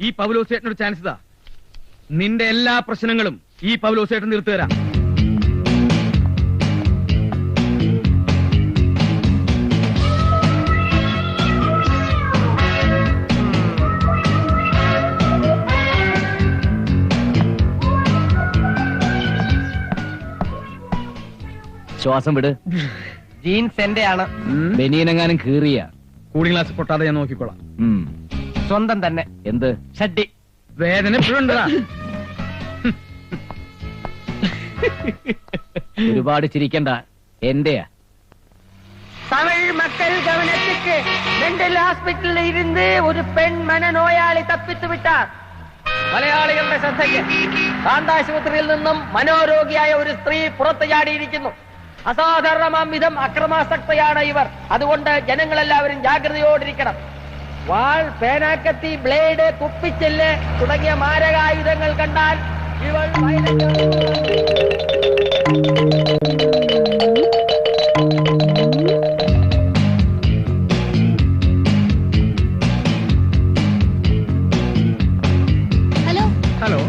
ഈ പൗലോസേട്ടനൊരു ചാൻസ് ഇതാ. നിന്റെ എല്ലാ പ്രശ്നങ്ങളും ഈ പൗലോസേട്ടൻ തീർത്തു തരാം. ശ്വാസം വിട്. ജീൻസ് എന്റെ ആണ്. ബനിയനെങ്ങാനും കീറിയ കൂളിംഗ് ഗ്ലാസ് പൊട്ടാതെ ഞാൻ നോക്കിക്കോളാം. സ്വന്തം തന്നെ. എന്ത് ഷഡ്ഡി വേദന എപ്പോഴും ഉണ്ടതാ. ഒരുപാട് ചിരിക്കണ്ട, എന്റെയാ. തമിഴ് മക്കൾ ഗവനത്തിക്ക് മെന്റൽ ഹോസ്പിറ്റലിൽ ഇരുന്ന് ഒരു പെൺ മനനോയാളി തപ്പിച്ചു വിട്ടാർ. മലയാളികളുടെ ശ്രദ്ധയ്ക്ക് കാന്താശുപത്രിയിൽ നിന്നും മനോരോഗിയായ ഒരു സ്ത്രീ പുറത്തു ചാടിയിരിക്കുന്നു. അസാധാരണമാം വിധം അക്രമാസക്തയാണ് ഇവർ. അതുകൊണ്ട് ജനങ്ങളെല്ലാവരും ജാഗ്രതയോടിരിക്കണം. വാൾ, പേനാക്കത്തി, ബ്ലേഡ്, കുപ്പിച്ചെല്ല് തുടങ്ങിയ മാരകായുധങ്ങൾ കണ്ടാൽ ഇവൾ ഹലോ ഹലോ.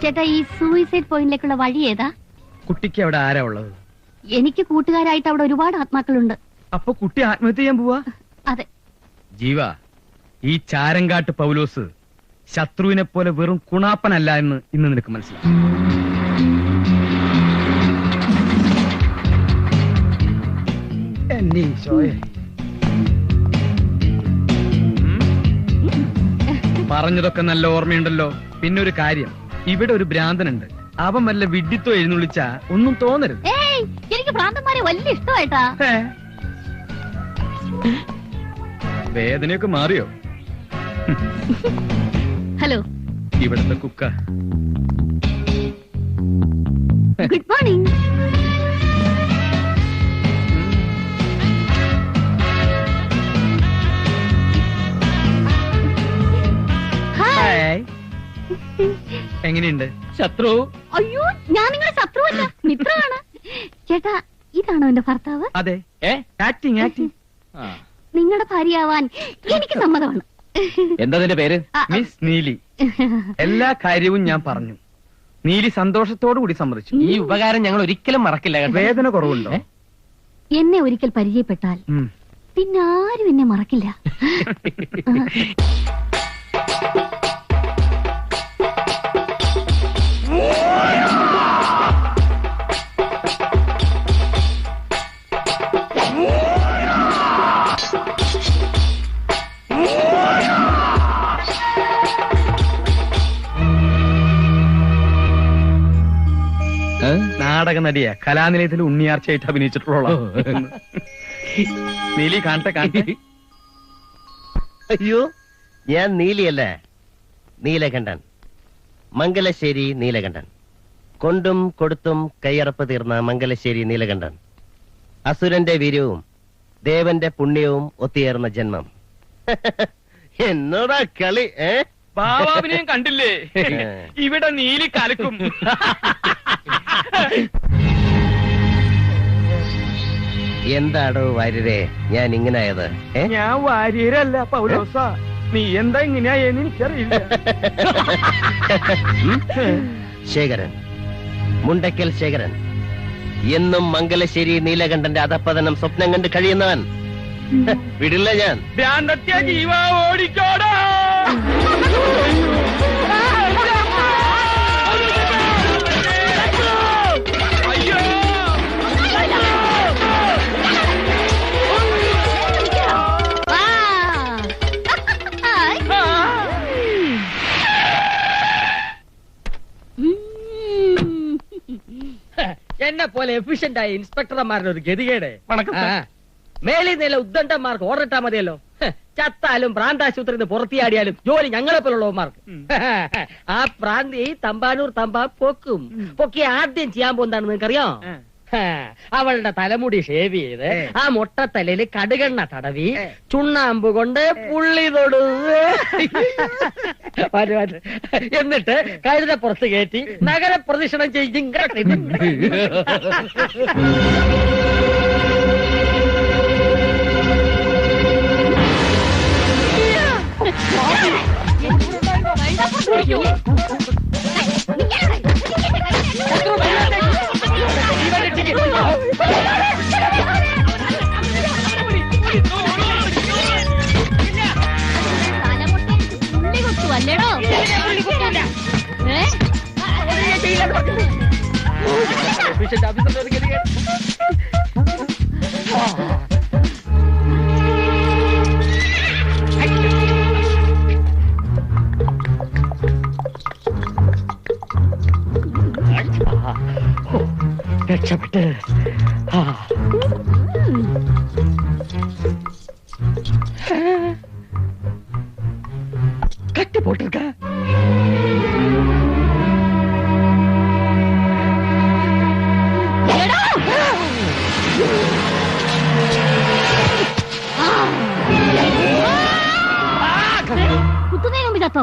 ചേട്ടാ, ഈ സൂയിസൈഡ് പോയിന്റിലേക്കുള്ള വഴി ഏതാ? കുട്ടിക്ക് അവിടെ ആരാ ഉള്ളത്? എനിക്ക് കൂട്ടുകാരായിട്ട് അവിടെ ഒരുപാട് ആത്മാക്കളുണ്ട്. അപ്പൊ കുട്ടി ആത്മഹത്യ ചെയ്യാൻ പോവാ? അതെ. ജീവ, ഈ ചാരങ്കാട്ട് പൗലോസ് ശത്രുവിനെ പോലെ വെറും കുണാപ്പനല്ല എന്ന് ഇന്ന് നിനക്ക് മനസ്സിലാവും. പറഞ്ഞതൊക്കെ നല്ല ഓർമ്മയുണ്ടല്ലോ. പിന്നെ ഒരു കാര്യം, ഇവിടെ ഒരു ഭ്രാന്തനുണ്ട്. അവൻ വല്ല വിഡ്ഢിത്തോ എഴുന്നള്ളിച്ച ഒന്നും തോന്നരുത്. ഏയ്, എനിക്ക് ഭ്രാന്തന്മാരെ വലിയ ഇഷ്ടമായിട്ടാ. വേദനയൊക്കെ മാറിയോ? ഹലോ, ഇവിടുത്തെ കുക്ക. Good morning. ഹായ്. എങ്ങനെയുണ്ട്? ശത്രു? അയ്യോ, ഞാൻ നിങ്ങളുടെ ശത്രുവല്ല, മിത്രമാണ്. ചേട്ടാ, ഇതാണോ എന്റെ ഭർത്താവ്? അതെ. Acting acting. നിങ്ങളുടെ ഭാര്യയാവാൻ എനിക്ക് സമ്മതമാണ്. എന്താ നിന്റെ പേര്? മിസ് നീലി. എല്ലാ കാര്യവും ഞാൻ പറഞ്ഞു. നീലി സന്തോഷത്തോടു കൂടി സമ്മതിച്ചു. ഈ ഉപകാരം ഞങ്ങൾ ഒരിക്കലും മറക്കില്ല. വേദന കുറവുണ്ടോ? എന്നെ ഒരിക്കൽ പരിചയപ്പെട്ടാൽ പിന്നെ ആരും എന്നെ മറക്കില്ല. നാടക നടിയാ, കലാനിലയത്തിൽ ഉണ്ണിയാർച്ചയായിട്ട് അഭിനയിച്ചിട്ടുള്ള. നീലി കാണട്ടെ കാണട്ടെ. അയ്യോ, ഞാൻ നീലിയല്ലേ, നീലകണ്ഠൻ. മംഗലശ്ശേരി നീലകണ്ഠൻ. കൊണ്ടും കൊടുത്തും കയ്യറപ്പ് തീർന്ന മംഗലശ്ശേരി നീലകണ്ഠൻ. അസുരന്റെ വീര്യവും ദേവന്റെ പുണ്യവും ഒത്തുചേർന്ന ജന്മം. എന്നോടാ കളി? ബാബാവിനെയും കണ്ടില്ലേ? ഇവിടെ നീലി കലക്കും. എന്താടോ വാര്യരെ ഞാൻ ഇങ്ങനായത്? ഞാൻ വാര്യരല്ല പൗലോസ. നീ എന്താ ഇങ്ങനെയായെന്ന് എനിക്കറിയില്ല. ശേഖരൻ, മുണ്ടക്കൽ ശേഖരൻ. എന്നും മംഗലശ്ശേരി നീലകണ്ഠന്റെ അധപ്പതനം സ്വപ്നം കണ്ട് കഴിയുന്നവൻ. വിടില്ല ഞാൻ. ഭ്രാന്തത്യ ജീവ ഓടിക്കോടാ. എന്നെ പോലെ എഫിഷ്യന്റ് ആയ ഇൻസ്പെക്ടർമാരുടെ ഒരു ഗതികേട്. മേലി നില ഉദ്ദണ്ഡന്മാർക്ക് ഓർഡിട്ടാ മതിയല്ലോ. ചത്താലും പ്രാന്താശുപത്രിയിൽ നിന്ന് പുറത്തിയാടിയാലും ജോലി ഞങ്ങളെ പോലുള്ളവന്മാർക്ക്. ആ പ്രാന്തി തമ്പാനൂർ തമ്പാ പൊക്കി ആദ്യം ചെയ്യാൻ പോകുന്നതാണ് നിങ്ങൾക്കറിയോ? അവളുടെ തലമുടി ഷേവ് ചെയ്ത് ആ മൊട്ടത്തലയിൽ കടുകെണ്ണ തടവി ചുണ്ണാമ്പ് കൊണ്ട് പുള്ളി തൊടു എന്നിട്ട് കഴുതപ്പുറത്ത് കയറ്റി നഗരപ്രദക്ഷിണം ചെയ്യും. അസിസ്റ്റന്റ് ഓഫീസറുടെ ഒരു ഗതികേട്. രക്ഷപ്പെട്ട് കട്ടി പോട്ടിருக்க